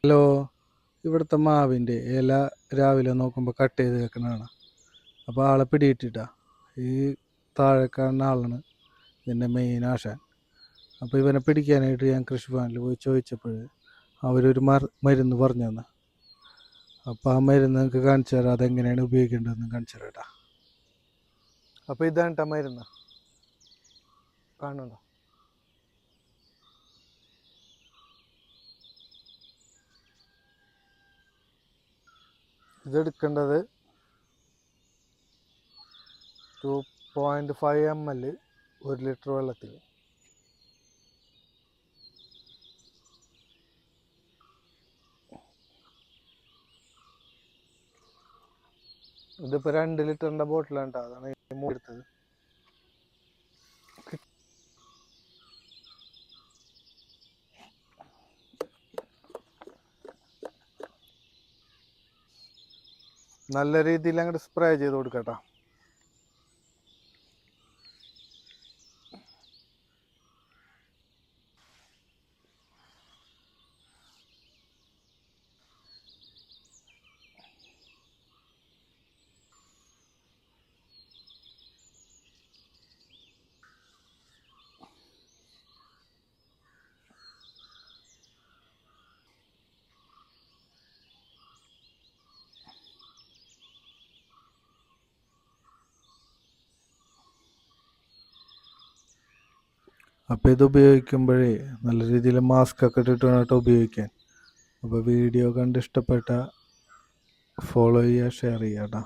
Hello. ഇവിടുത്തെ മാവിൻ്റെ ഇല രാവിലെ നോക്കുമ്പോൾ കട്ട് ചെയ്ത് വെക്കണതാണ്. അപ്പോൾ ആളെ പിടിയിട്ടിട്ടാ. ഈ താഴെ കാണുന്ന ആളാണ് ഇതിൻ്റെ മെയിൻ ആശാൻ. അപ്പോൾ ഇവനെ പിടിക്കാനായിട്ട് ഞാൻ കൃഷിഭവനിൽ പോയി ചോദിച്ചപ്പോൾ അവരൊരു മരുന്ന് പറഞ്ഞു തന്നെ. അപ്പോൾ ആ മരുന്ന് നിങ്ങൾക്ക് കാണിച്ചു തരാം, അതെങ്ങനെയാണ് ഉപയോഗിക്കേണ്ടതെന്ന് കാണിച്ചു തരാം കേട്ടോ. അപ്പോൾ ഇതാണ് കേട്ടോ മരുന്ന്, കാണുന്നുണ്ടോ? ഇതെടുക്കേണ്ടത് 2.5 ml 1 ലിറ്റർ വെള്ളത്തിൽ. ഇതിപ്പോൾ 2 ലിറ്ററിൻ്റെ ബോട്ടിലാണ് കേട്ടോ, അതാണ് എടുത്തത്. നല്ല രീതിയിൽ അങ്ങോട്ട് സ്പ്രേ ചെയ്ത് കൊടുക്കട്ടോ. അപ്പോൾ ഇത് ഉപയോഗിക്കുമ്പോഴേ നല്ല രീതിയിൽ മാസ്ക് ഒക്കെ ഇട്ടിട്ട് വേണം കേട്ടോ ഉപയോഗിക്കാൻ. അപ്പോൾ വീഡിയോ കണ്ട് ഇഷ്ടപ്പെട്ട ഫോളോ ചെയ്യുക, ഷെയർ ചെയ്യുക കേട്ടോ.